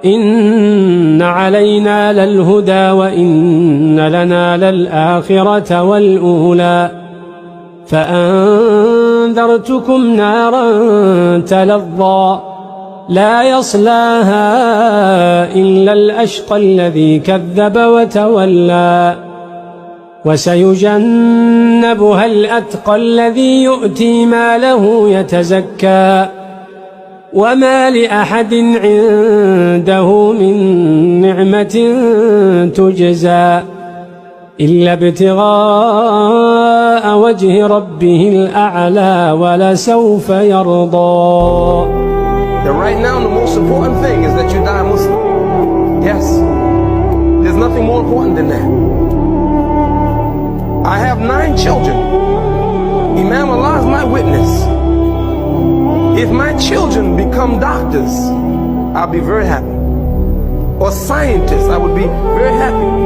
إن علينا للهدى وإن لنا للآخرة والأولى فأنذرتكم نارا تلظى لا يصلاها إلا الأشقى الذي كذب وتولى وسيجنبها الأتقى الذي يؤتي ماله يتزكى وما لأحد عنده من نعمة تجزى إلا ابتغاء وجه ربه الأعلى ولسوف يرضى. Right now the most important thing is that you die Muslim. Yes, there's nothing more important than that. I have 9 children. Imam, Allah is my witness. If my children become doctors, I'll be very happy. Or scientists, I would be very happy.